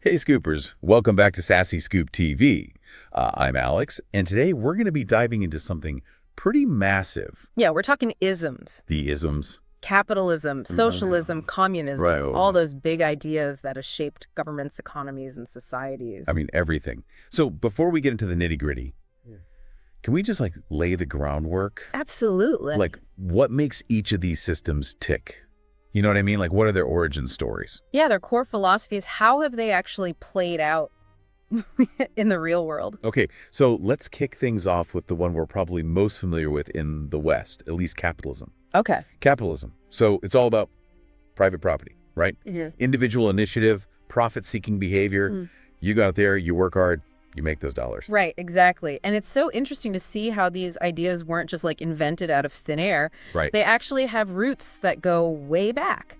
Hey Scoopers, welcome back to Sassy Scoop TV. I'm Alex, and today we're going to be diving into something pretty massive. Yeah, we're talking isms. The isms. Capitalism, socialism, communism, Right. all those big ideas that have shaped governments, economies, and societies. I mean, everything. So before we get into the nitty-gritty, can we just lay the groundwork? Absolutely. What makes each of these systems tick? You know what I mean? What are their origin stories? Yeah, their core philosophies, how have they actually played out in the real world? Okay, so let's kick things off with the one we're probably most familiar with in the West, at least capitalism. Okay. Capitalism. So it's all about private property, right? Mm-hmm. Individual initiative, profit-seeking behavior. You go out there, you work hard, you make those dollars. Right, exactly. And it's so interesting to see how these ideas weren't just invented out of thin air. Right. They actually have roots that go way back.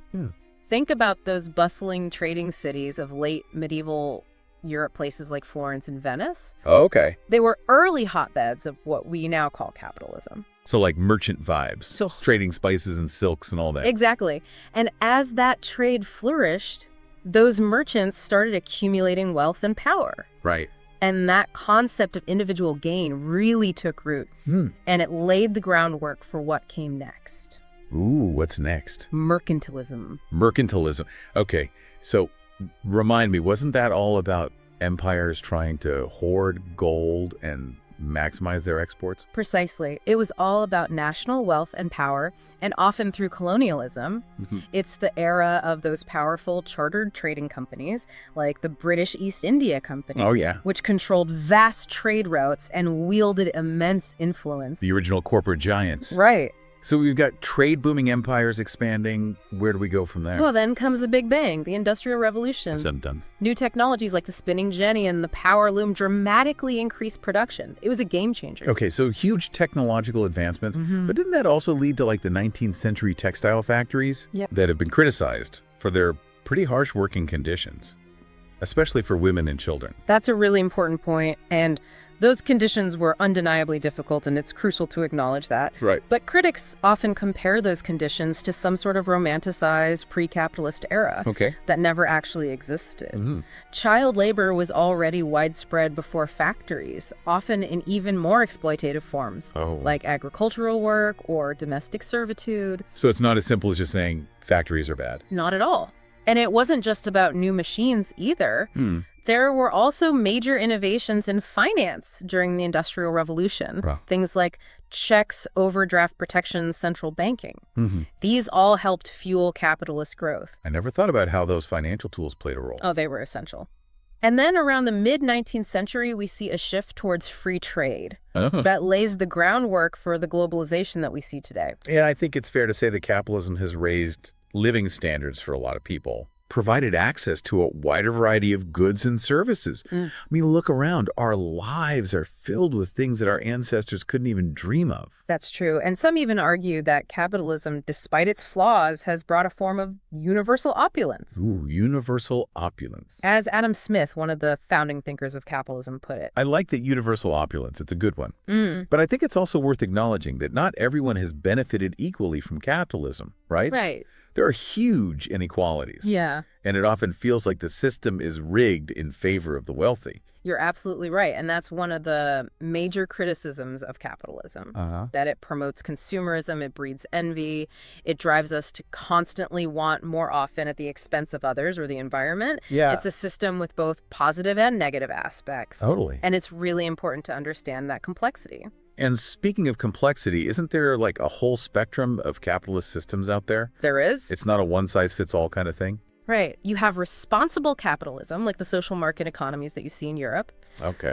Think about those bustling trading cities of late medieval Europe, places like Florence and Venice. Oh, okay. They were early hotbeds of what we now call capitalism. So merchant vibes, trading spices and silks and all that. Exactly. And as that trade flourished, those merchants started accumulating wealth and power. Right. And that concept of individual gain really took root. And it laid the groundwork for what came next. Ooh, what's next? Mercantilism. Mercantilism. Okay, so remind me, wasn't that all about empires trying to hoard gold and maximize their exports? Precisely. It was all about national wealth and power, and often through colonialism. It's the era of those powerful chartered trading companies, like the British East India Company. Oh, yeah. Which controlled vast trade routes and wielded immense influence. The original corporate giants. Right. So we've got trade booming empires expanding. Where do we go from there? Well, then comes the Big Bang, the Industrial Revolution. Done. New technologies like the spinning jenny and the power loom dramatically increased production. It was a game changer. Okay, so huge technological advancements, but didn't that also lead to the 19th century textile factories that have been criticized for their pretty harsh working conditions, especially for women and children? That's a really important point, and those conditions were undeniably difficult, and it's crucial to acknowledge that. Right. But critics often compare those conditions to some sort of romanticized pre-capitalist era that never actually existed. Child labor was already widespread before factories, often in even more exploitative forms, like agricultural work or domestic servitude. So it's not as simple as just saying factories are bad. Not at all. And it wasn't just about new machines either. There were also major innovations in finance during the Industrial Revolution. Things like checks, overdraft protection, central banking. These all helped fuel capitalist growth. I never thought about how those financial tools played a role. Oh, they were essential. And then around the mid-19th century, we see a shift towards free trade. That lays the groundwork for the globalization that we see today. And I think it's fair to say that capitalism has raised living standards for a lot of people, provided access to a wider variety of goods and services. I mean, look around. Our lives are filled with things that our ancestors couldn't even dream of. That's true. And some even argue that capitalism, despite its flaws, has brought a form of universal opulence. Ooh, universal opulence. As Adam Smith, one of the founding thinkers of capitalism, put it. I like that universal opulence. It's a good one. But I think it's also worth acknowledging that not everyone has benefited equally from capitalism, right? Right. There are huge inequalities. Yeah. And it often feels like the system is rigged in favor of the wealthy. You're absolutely right. And that's one of the major criticisms of capitalism, that it promotes consumerism, it breeds envy, it drives us to constantly want more often at the expense of others or the environment. Yeah. It's a system with both positive and negative aspects. Totally. And it's really important to understand that complexity. And speaking of complexity, isn't there a whole spectrum of capitalist systems out there? There is. It's not a one-size-fits-all kind of thing? Right. You have responsible capitalism, like the social market economies that you see in Europe,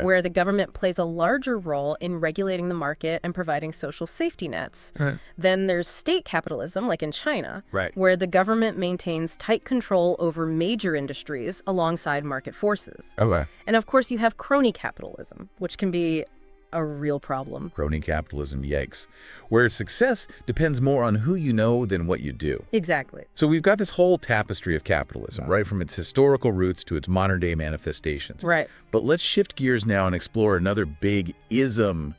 where the government plays a larger role in regulating the market and providing social safety nets. Then there's state capitalism, like in China, where the government maintains tight control over major industries alongside market forces. And of course, you have crony capitalism, which can be a real problem. Crony capitalism, yikes. Where success depends more on who you know than what you do. Exactly. So we've got this whole tapestry of capitalism, right from its historical roots to its modern-day manifestations. Right. But let's shift gears now and explore another big ism,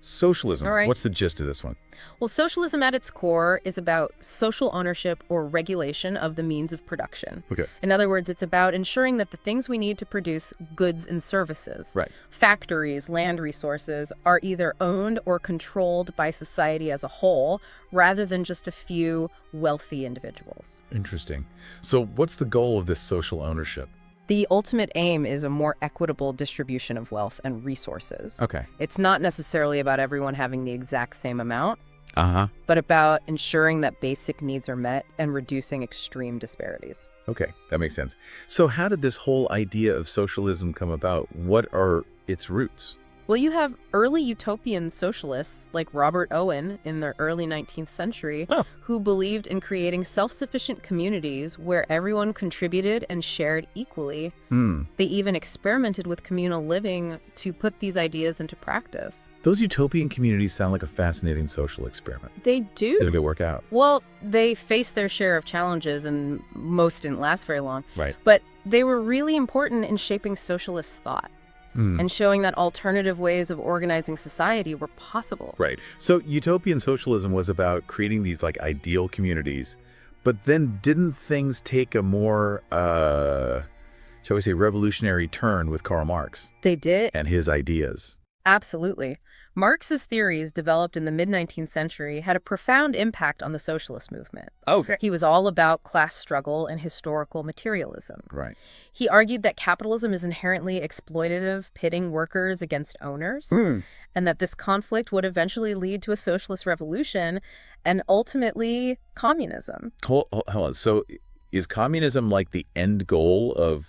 Socialism. All right. What's the gist of this one? Well, socialism at its core is about social ownership or regulation of the means of production. Okay. In other words, it's about ensuring that the things we need to produce goods and services, Right. factories, land resources, are either owned or controlled by society as a whole, rather than just a few wealthy individuals. Interesting. So what's the goal of this social ownership? The ultimate aim is a more equitable distribution of wealth and resources. Okay. It's not necessarily about everyone having the exact same amount, Uh-huh. but about ensuring that basic needs are met and reducing extreme disparities. Okay, that makes sense. So how did this whole idea of socialism come about? What are its roots? Well, you have early utopian socialists like Robert Owen in the early 19th century who believed in creating self-sufficient communities where everyone contributed and shared equally. They even experimented with communal living to put these ideas into practice. Those utopian communities sound like a fascinating social experiment. They do. Did it work out? Well, they faced their share of challenges and most didn't last very long. Right. But they were really important in shaping socialist thought. And showing that alternative ways of organizing society were possible. Right. So utopian socialism was about creating these like ideal communities, but then didn't things take a more, shall we say, revolutionary turn with Karl Marx? They did. And his ideas. Absolutely. Marx's theories, developed in the mid-19th century, had a profound impact on the socialist movement. Okay. He was all about class struggle and historical materialism. Right. He argued that capitalism is inherently exploitative, pitting workers against owners, and that this conflict would eventually lead to a socialist revolution and ultimately communism. Hold on. So is communism like the end goal of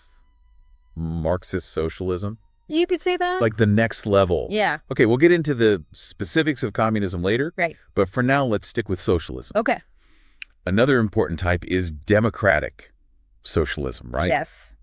Marxist socialism? You could say that. Like the next level. Yeah. Okay, we'll get into the specifics of communism later. Right. But for now, let's stick with socialism. Okay. Another important type is democratic socialism, right? Yes.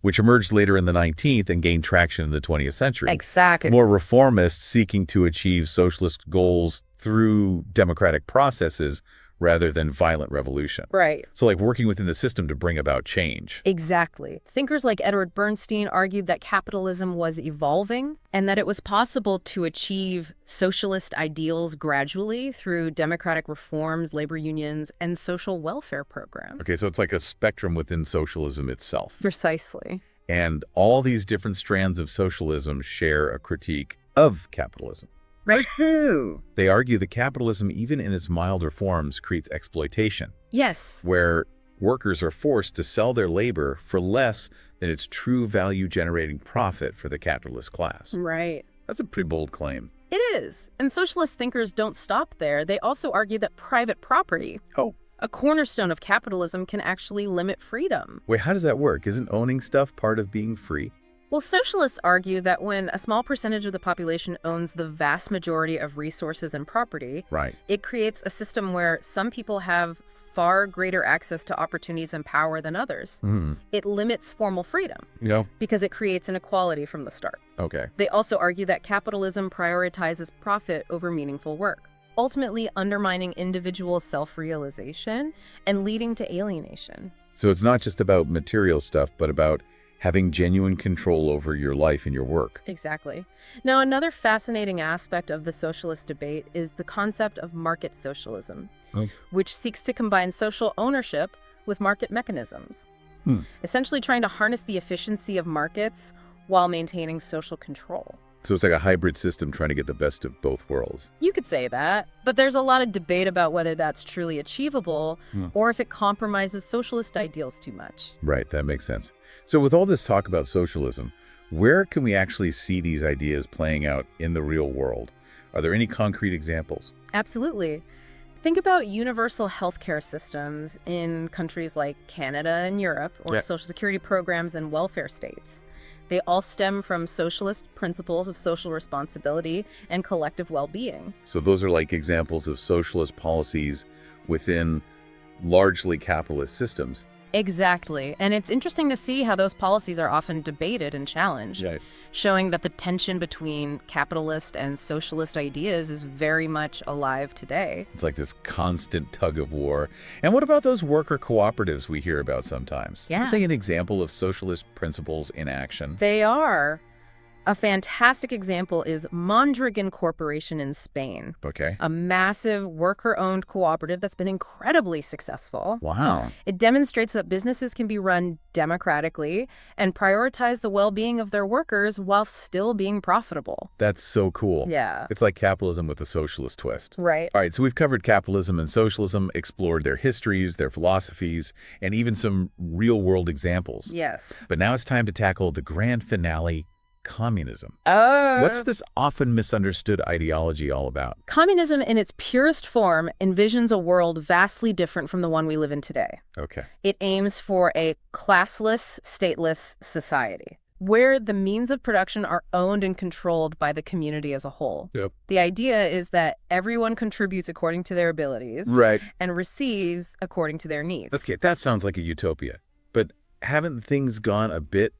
Which emerged later in the 19th and gained traction in the 20th century. Exactly. More reformists seeking to achieve socialist goals through democratic processes rather than violent revolution. Right. So like working within the system to bring about change. Exactly. Thinkers like Edward Bernstein argued that capitalism was evolving and that it was possible to achieve socialist ideals gradually through democratic reforms, labor unions, and social welfare programs. Okay, so it's like a spectrum within socialism itself. Precisely. And all these different strands of socialism share a critique of capitalism. Right. They argue that capitalism, even in its milder forms, creates exploitation. Yes. Where workers are forced to sell their labor for less than its true value-generating profit for the capitalist class. Right. That's a pretty bold claim. It is. And socialist thinkers don't stop there. They also argue that private property, a cornerstone of capitalism, can actually limit freedom. Wait, how does that work? Isn't owning stuff part of being free? Well, socialists argue that when a small percentage of the population owns the vast majority of resources and property, right, it creates a system where some people have far greater access to opportunities and power than others. It limits formal freedom because it creates inequality from the start. Okay. They also argue that capitalism prioritizes profit over meaningful work, ultimately undermining individual self-realization and leading to alienation. So it's not just about material stuff, but about having genuine control over your life and your work. Exactly. Now, another fascinating aspect of the socialist debate is the concept of market socialism, which seeks to combine social ownership with market mechanisms, essentially trying to harness the efficiency of markets while maintaining social control. So it's like a hybrid system trying to get the best of both worlds. You could say that, but there's a lot of debate about whether that's truly achievable or if it compromises socialist ideals too much. Right, that makes sense. So with all this talk about socialism, where can we actually see these ideas playing out in the real world? Are there any concrete examples? Absolutely. Think about universal healthcare systems in countries like Canada and Europe, or social security programs and welfare states. They all stem from socialist principles of social responsibility and collective well-being. So those are like examples of socialist policies within largely capitalist systems. Exactly. And it's interesting to see how those policies are often debated and challenged, showing that the tension between capitalist and socialist ideas is very much alive today. It's like this constant tug of war. And what about those worker cooperatives we hear about sometimes? Yeah. Aren't they an example of socialist principles in action? They are. A fantastic example is Mondragon Corporation in Spain. Okay. A massive worker-owned cooperative that's been incredibly successful. Wow. It demonstrates that businesses can be run democratically and prioritize the well-being of their workers while still being profitable. That's so cool. Yeah. It's like capitalism with a socialist twist. Right. All right, so we've covered capitalism and socialism, explored their histories, their philosophies, and even some real-world examples. Yes. But now it's time to tackle the grand finale, communism. What's this often misunderstood ideology all about? Communism in its purest form envisions a world vastly different from the one we live in today. Okay. It aims for a classless, stateless society, where the means of production are owned and controlled by the community as a whole. Yep. The idea is that everyone contributes according to their abilities and receives according to their needs. Okay, that sounds like a utopia. But haven't things gone a bit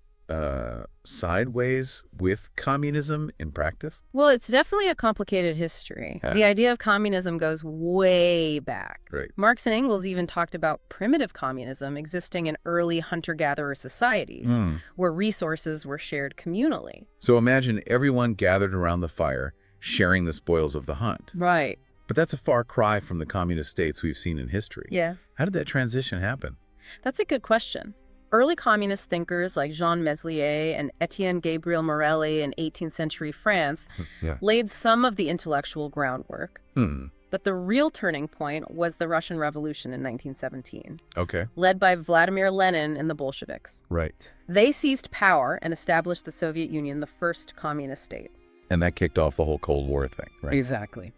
sideways with communism in practice? Well, it's definitely a complicated history. Yeah. The idea of communism goes way back. Right. Marx and Engels even talked about primitive communism existing in early hunter-gatherer societies, where resources were shared communally. So imagine everyone gathered around the fire, sharing the spoils of the hunt. Right. But that's a far cry from the communist states we've seen in history. Yeah. How did that transition happen? That's a good question. Early communist thinkers like Jean Meslier and Etienne Gabriel Morelli in 18th century France laid some of the intellectual groundwork. But the real turning point was the Russian Revolution in 1917, led by Vladimir Lenin and the Bolsheviks. Right. They seized power and established the Soviet Union, the first communist state. And that kicked off the whole Cold War thing, right? Exactly.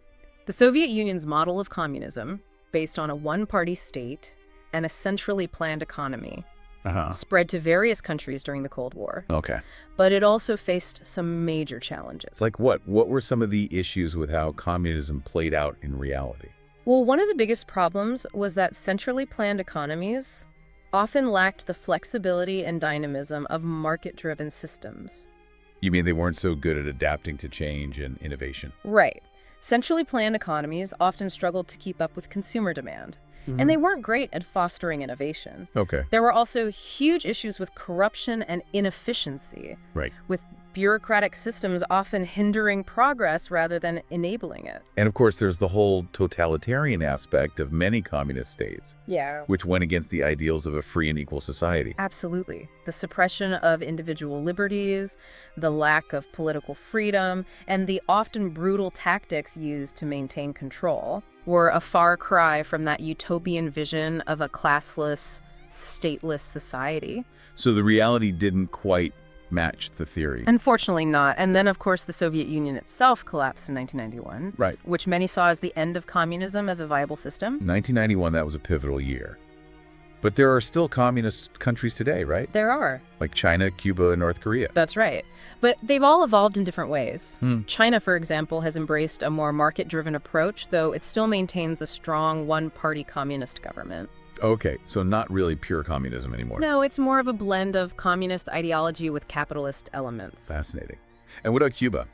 The Soviet Union's model of communism, based on a one-party state and a centrally planned economy, spread to various countries during the Cold War. Okay. But it also faced some major challenges. Like what? What were some of the issues with how communism played out in reality? Well, one of the biggest problems was that centrally planned economies often lacked the flexibility and dynamism of market-driven systems. You mean they weren't so good at adapting to change and innovation? Right. Centrally planned economies often struggled to keep up with consumer demand. And they weren't great at fostering innovation. Okay. There were also huge issues with corruption and inefficiency, with bureaucratic systems often hindering progress rather than enabling it. And of course, there's the whole totalitarian aspect of many communist states, which went against the ideals of a free and equal society. Absolutely. The suppression of individual liberties, the lack of political freedom, and the often brutal tactics used to maintain control were a far cry from that utopian vision of a classless, stateless society. So the reality didn't quite match the theory. Unfortunately not. And then, of course, the Soviet Union itself collapsed in 1991, which many saw as the end of communism as a viable system. 1991, that was a pivotal year. But there are still communist countries today, right? There are. Like China, Cuba, and North Korea. That's right. But they've all evolved in different ways. China, for example, has embraced a more market-driven approach, though it still maintains a strong one-party communist government. Okay, so not really pure communism anymore. No, it's more of a blend of communist ideology with capitalist elements. Fascinating. And what about Cuba?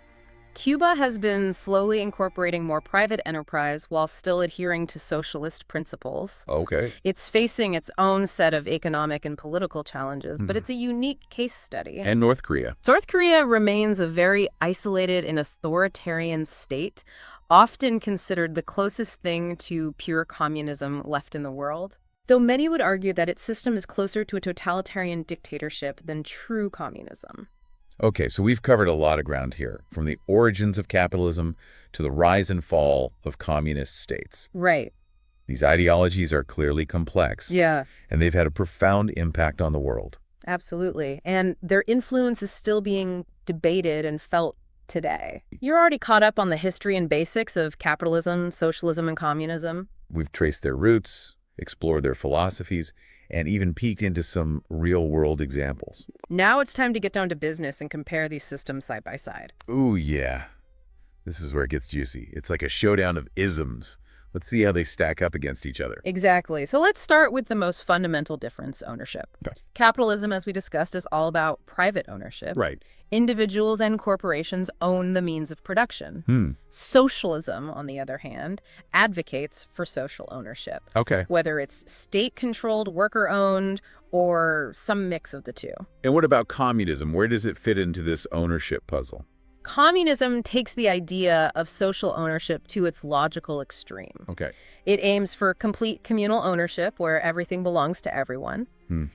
Cuba has been slowly incorporating more private enterprise while still adhering to socialist principles. Okay. It's facing its own set of economic and political challenges, but it's a unique case study. And North Korea? North Korea remains a very isolated and authoritarian state, often considered the closest thing to pure communism left in the world. Though many would argue that its system is closer to a totalitarian dictatorship than true communism. Okay, so we've covered a lot of ground here, from the origins of capitalism to the rise and fall of communist states. Right. These ideologies are clearly complex. Yeah. And they've had a profound impact on the world. Absolutely. And their influence is still being debated and felt today. You're already caught up on the history and basics of capitalism, socialism, and communism. We've traced their roots, explored their philosophies, and even peeked into some real-world examples. Now it's time to get down to business and compare these systems side by side. Ooh, yeah. This is where it gets juicy. It's like a showdown of isms. Let's see how they stack up against each other. Exactly. So let's start with the most fundamental difference, ownership. Okay. Capitalism, as we discussed, is all about private ownership. Right. Individuals and corporations own the means of production. Socialism, on the other hand, advocates for social ownership. Okay. Whether it's state-controlled, worker-owned, or some mix of the two. And what about communism? Where does it fit into this ownership puzzle? Communism takes the idea of social ownership to its logical extreme. Okay. It aims for complete communal ownership where everything belongs to everyone.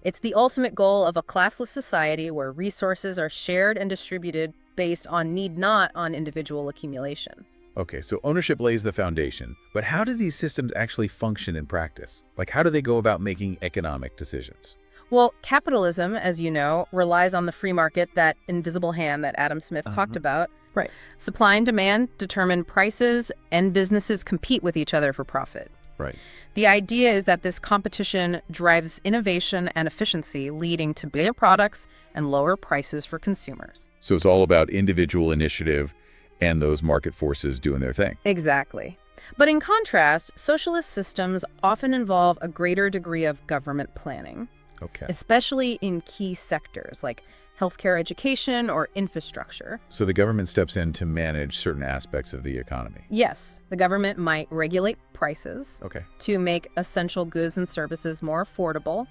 It's the ultimate goal of a classless society where resources are shared and distributed based on need, not on individual accumulation. Okay, so ownership lays the foundation, but how do these systems actually function in practice? Like, how do they go about making economic decisions? Well, capitalism, as you know, relies on the free market, that invisible hand that Adam Smith talked about. Right. Supply and demand determine prices, and businesses compete with each other for profit. Right. The idea is that this competition drives innovation and efficiency, leading to better products and lower prices for consumers. So it's all about individual initiative and those market forces doing their thing. Exactly. But in contrast, socialist systems often involve a greater degree of government planning. Okay. Especially in key sectors like healthcare, education, or infrastructure. So the government steps in to manage certain aspects of the economy. Yes, the government might regulate prices to make essential goods and services more affordable,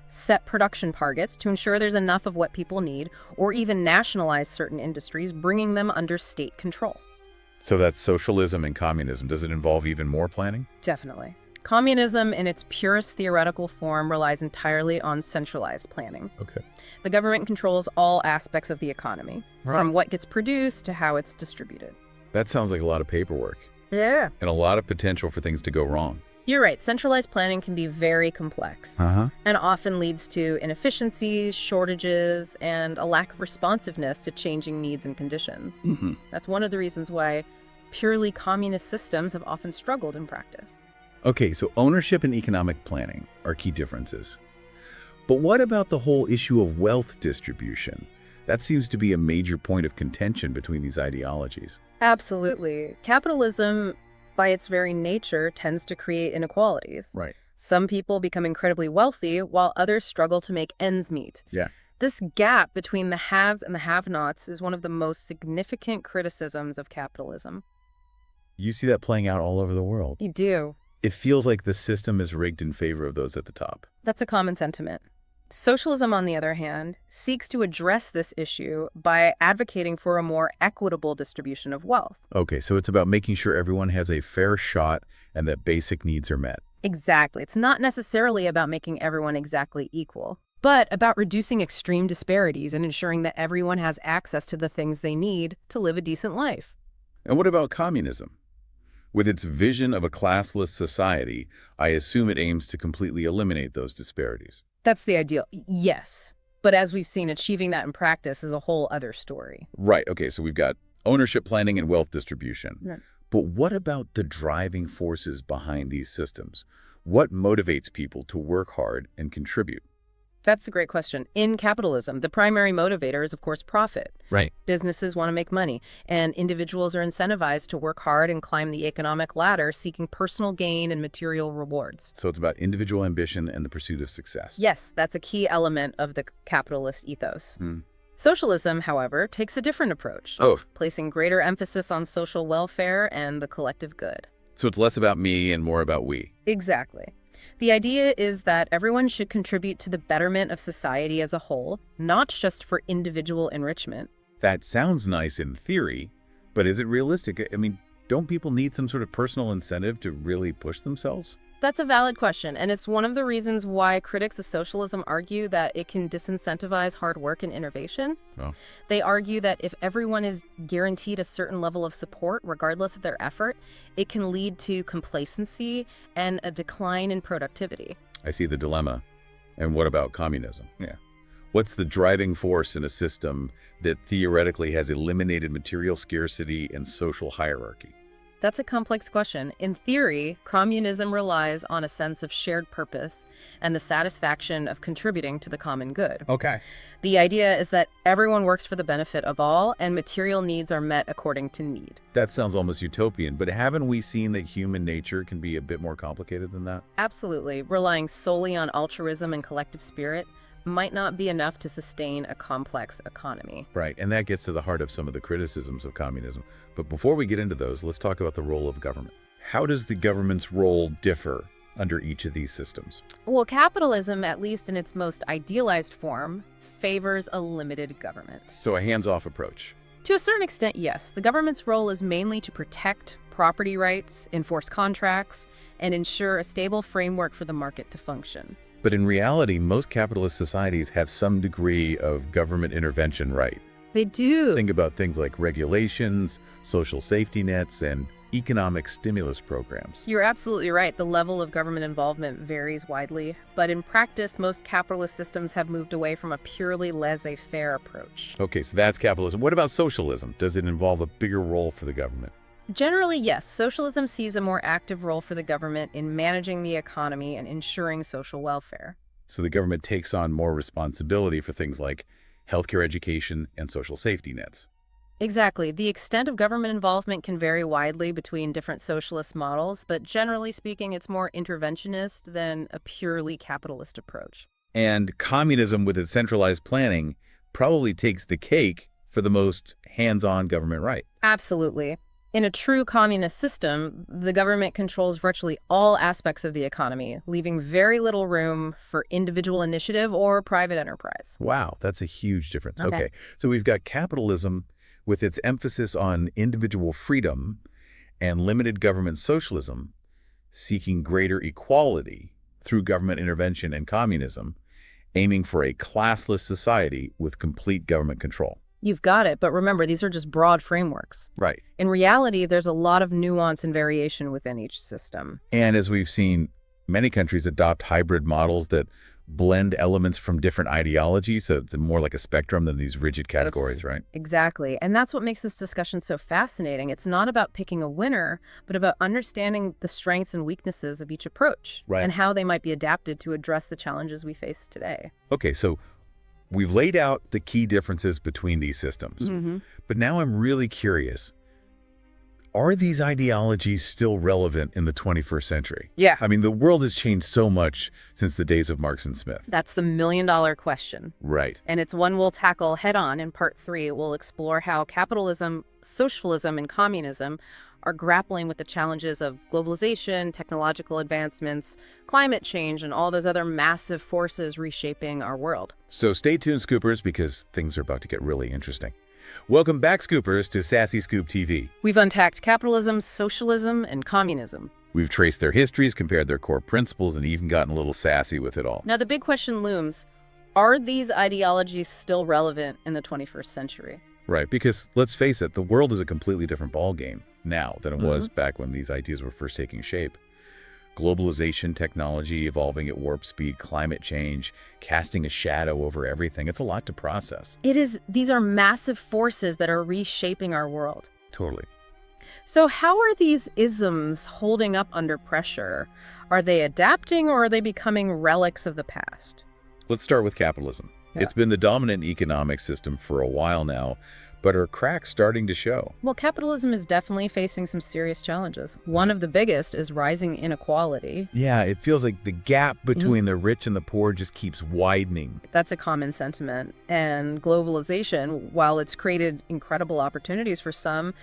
set production targets to ensure there's enough of what people need, or even nationalize certain industries, bringing them under state control. So that's socialism and communism. Does it involve even more planning? Definitely. Communism, in its purest theoretical form, relies entirely on centralized planning. Okay. The government controls all aspects of the economy, from what gets produced to how it's distributed. That sounds like a lot of paperwork. Yeah. And a lot of potential for things to go wrong. You're right. Centralized planning can be very complex and often leads to inefficiencies, shortages, and a lack of responsiveness to changing needs and conditions. That's one of the reasons why purely communist systems have often struggled in practice. Okay, so ownership and economic planning are key differences. But what about the whole issue of wealth distribution? That seems to be a major point of contention between these ideologies. Absolutely. Capitalism, by its very nature, tends to create inequalities. Right. Some people become incredibly wealthy while others struggle to make ends meet. Yeah. This gap between the haves and the have-nots is one of the most significant criticisms of capitalism. You see that playing out all over the world. You do. It feels like the system is rigged in favor of those at the top. That's a common sentiment. Socialism, on the other hand, seeks to address this issue by advocating for a more equitable distribution of wealth. Okay, so it's about making sure everyone has a fair shot and that basic needs are met. Exactly. It's not necessarily about making everyone exactly equal, but about reducing extreme disparities and ensuring that everyone has access to the things they need to live a decent life. And what about communism? With its vision of a classless society, I assume it aims to completely eliminate those disparities. That's the ideal, yes. But as we've seen, achieving that in practice is a whole other story. Right, okay, so we've got ownership planning and wealth distribution. Right. But what about the driving forces behind these systems? What motivates people to work hard and contribute? That's a great question. In capitalism, the primary motivator is, of course, profit. Right. Businesses want to make money, and individuals are incentivized to work hard and climb the economic ladder, seeking personal gain and material rewards. So it's about individual ambition and the pursuit of success. Yes, that's a key element of the capitalist ethos. Socialism, however, takes a different approach, placing greater emphasis on social welfare and the collective good. So it's less about me and more about we. Exactly. The idea is that everyone should contribute to the betterment of society as a whole, not just for individual enrichment. That sounds nice in theory, but is it realistic? I mean, don't people need some sort of personal incentive to really push themselves? That's a valid question, and it's one of the reasons why critics of socialism argue that it can disincentivize hard work and innovation. They argue that if everyone is guaranteed a certain level of support, regardless of their effort, it can lead to complacency and a decline in productivity. I see the dilemma. And what about communism? Yeah. What's the driving force in a system that theoretically has eliminated material scarcity and social hierarchy? That's a complex question. In theory, communism relies on a sense of shared purpose and the satisfaction of contributing to the common good. Okay. The idea is that everyone works for the benefit of all, and material needs are met according to need. That sounds almost utopian, but haven't we seen that human nature can be a bit more complicated than that? Absolutely. Relying solely on altruism and collective spirit might not be enough to sustain a complex economy. Right, and that gets to the heart of some of the criticisms of communism. But before we get into those, let's talk about the role of government. How does the government's role differ under each of these systems? Well, capitalism, at least in its most idealized form, favors a limited government. So a hands-off approach. To a certain extent, yes. The government's role is mainly to protect property rights, enforce contracts, and ensure a stable framework for the market to function. But in reality, most capitalist societies have some degree of government intervention, right? They do. Think about things like regulations, social safety nets, and economic stimulus programs. You're absolutely right. The level of government involvement varies widely, but in practice, most capitalist systems have moved away from a purely laissez-faire approach. Okay, so that's capitalism. What about socialism? Does it involve a bigger role for the government? Generally, yes. Socialism sees a more active role for the government in managing the economy and ensuring social welfare. So the government takes on more responsibility for things like healthcare, education, and social safety nets. Exactly. The extent of government involvement can vary widely between different socialist models, but generally speaking, it's more interventionist than a purely capitalist approach. And communism, with its centralized planning, probably takes the cake for the most hands-on government right. Absolutely. In a true communist system, the government controls virtually all aspects of the economy, leaving very little room for individual initiative or private enterprise. Wow, that's a huge difference. Okay, so we've got capitalism with its emphasis on individual freedom and limited government socialism, seeking greater equality through government intervention, and communism, aiming for a classless society with complete government control. You've got it, but remember, these are just broad frameworks. Right. In reality, there's a lot of nuance and variation within each system. And as we've seen, many countries adopt hybrid models that blend elements from different ideologies, so it's more like a spectrum than these rigid categories, right? Exactly. And that's what makes this discussion so fascinating. It's not about picking a winner, but about understanding the strengths and weaknesses of each approach, right, and how they might be adapted to address the challenges we face today. Okay, so we've laid out the key differences between these systems, but now I'm really curious. Are these ideologies still relevant in the 21st century? Yeah. I mean, the world has changed so much since the days of Marx and Smith. That's the million-dollar question. Right. And it's one we'll tackle head-on in Part 3. We'll explore how capitalism, socialism, and communism are grappling with the challenges of globalization, technological advancements, climate change, and all those other massive forces reshaping our world. So stay tuned, Scoopers, because things are about to get really interesting. Welcome back, Scoopers, to Sassy Scoop TV. We've unpacked capitalism, socialism, and communism. We've traced their histories, compared their core principles, and even gotten a little sassy with it all. Now the big question looms, are these ideologies still relevant in the 21st century? Right, because let's face it, the world is a completely different ballgame now than it was back when these ideas were first taking shape. Globalization, technology evolving at warp speed, climate change, casting a shadow over everything. It's a lot to process. It is. These are massive forces that are reshaping our world. Totally. So how are these isms holding up under pressure? Are they adapting, or are they becoming relics of the past? Let's start with capitalism. Yeah. It's been the dominant economic system for a while now, but are cracks starting to show? Well, capitalism is definitely facing some serious challenges. One of the biggest is rising inequality. Yeah, it feels like the gap between the rich and the poor just keeps widening. That's a common sentiment. And globalization, while it's created incredible opportunities for some,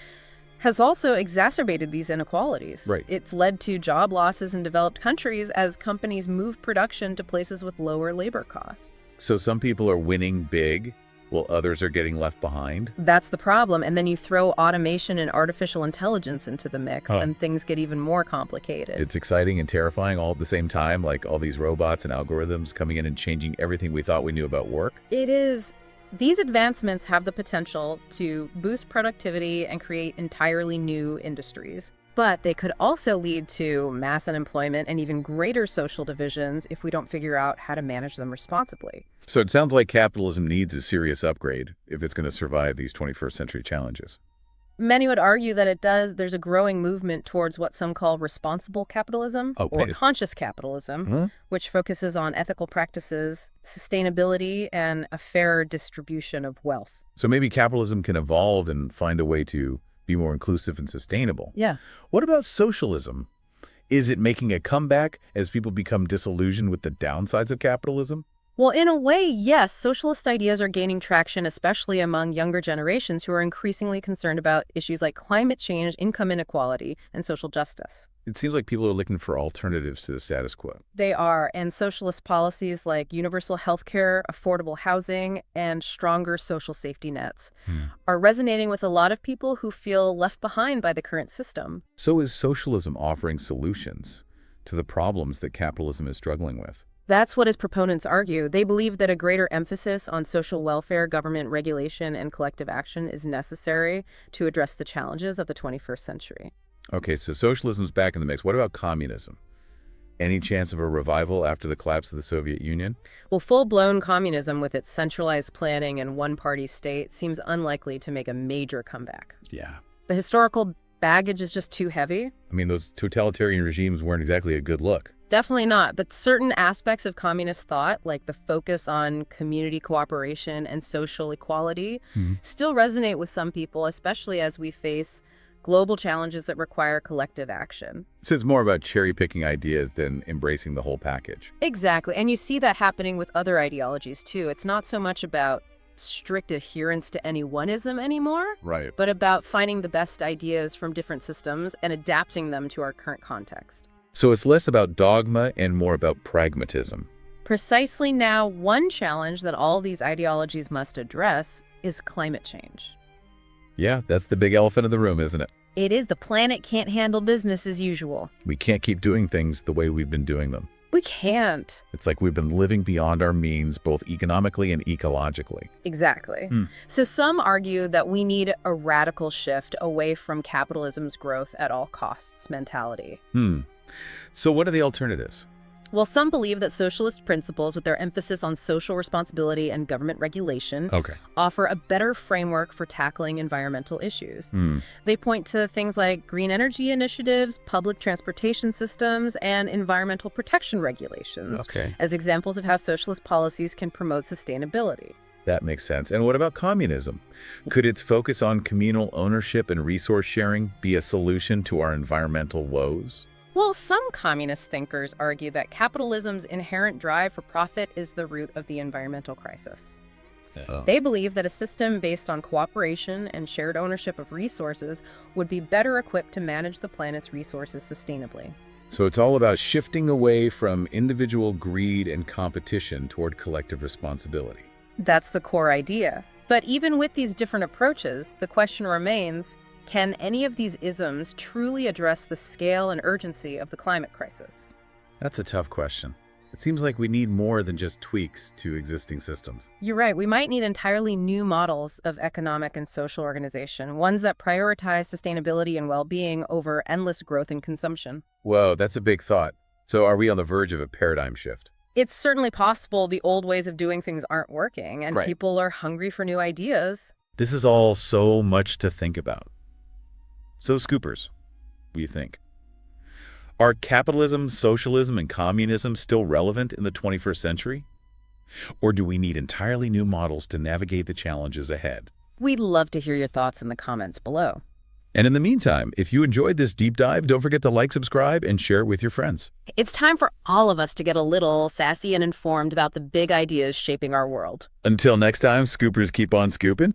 has also exacerbated these inequalities. Right. It's led to job losses in developed countries as companies move production to places with lower labor costs. So some people are winning big, while others are getting left behind? That's the problem. And then you throw automation and artificial intelligence into the mix, and things get even more complicated. It's exciting and terrifying all at the same time, like all these robots and algorithms coming in and changing everything we thought we knew about work. It is. These advancements have the potential to boost productivity and create entirely new industries. But they could also lead to mass unemployment and even greater social divisions if we don't figure out how to manage them responsibly. So it sounds like capitalism needs a serious upgrade if it's going to survive these 21st century challenges. Many would argue that it does. There's a growing movement towards what some call responsible capitalism or conscious capitalism, which focuses on ethical practices, sustainability, and a fairer distribution of wealth. So maybe capitalism can evolve and find a way to be more inclusive and sustainable. Yeah. What about socialism? Is it making a comeback as people become disillusioned with the downsides of capitalism? Well, in a way, yes. Socialist ideas are gaining traction, especially among younger generations who are increasingly concerned about issues like climate change, income inequality, and social justice. It seems like people are looking for alternatives to the status quo. They are, and socialist policies like universal health care, affordable housing, and stronger social safety nets are resonating with a lot of people who feel left behind by the current system. So is socialism offering solutions to the problems that capitalism is struggling with? That's what its proponents argue. They believe that a greater emphasis on social welfare, government regulation, and collective action is necessary to address the challenges of the 21st century. Okay, so socialism's back in the mix. What about communism? Any chance of a revival after the collapse of the Soviet Union? Well, full-blown communism with its centralized planning and one-party state seems unlikely to make a major comeback. Yeah. The historical baggage is just too heavy. I mean, those totalitarian regimes weren't exactly a good look. Definitely not, but certain aspects of communist thought, like the focus on community cooperation and social equality, still resonate with some people, especially as we face global challenges that require collective action. So it's more about cherry-picking ideas than embracing the whole package. Exactly, and you see that happening with other ideologies, too. It's not so much about strict adherence to any oneism anymore, Right. but about finding the best ideas from different systems and adapting them to our current context. So it's less about dogma and more about pragmatism. Precisely. Now, one challenge that all these ideologies must address is climate change. Yeah, that's the big elephant in the room, isn't it? It is. The planet can't handle business as usual. We can't keep doing things the way we've been doing them. We can't. It's like we've been living beyond our means, both economically and ecologically. Exactly. So some argue that we need a radical shift away from capitalism's growth at all costs mentality. So what are the alternatives? Well, some believe that socialist principles, with their emphasis on social responsibility and government regulation, offer a better framework for tackling environmental issues. They point to things like green energy initiatives, public transportation systems, and environmental protection regulations as examples of how socialist policies can promote sustainability. That makes sense. And what about communism? Could its focus on communal ownership and resource sharing be a solution to our environmental woes? Well, some communist thinkers argue that capitalism's inherent drive for profit is the root of the environmental crisis. They believe that a system based on cooperation and shared ownership of resources would be better equipped to manage the planet's resources sustainably. So it's all about shifting away from individual greed and competition toward collective responsibility. That's the core idea. But even with these different approaches, the question remains, can any of these isms truly address the scale and urgency of the climate crisis? That's a tough question. It seems like we need more than just tweaks to existing systems. You're right. We might need entirely new models of economic and social organization, ones that prioritize sustainability and well-being over endless growth and consumption. Whoa, that's a big thought. So are we on the verge of a paradigm shift? It's certainly possible the old ways of doing things aren't working, and people are hungry for new ideas. This is all so much to think about. So, Scoopers, what do you think? Are capitalism, socialism, and communism still relevant in the 21st century? Or do we need entirely new models to navigate the challenges ahead? We'd love to hear your thoughts in the comments below. And in the meantime, if you enjoyed this deep dive, don't forget to like, subscribe, and share it with your friends. It's time for all of us to get a little sassy and informed about the big ideas shaping our world. Until next time, Scoopers, keep on scooping.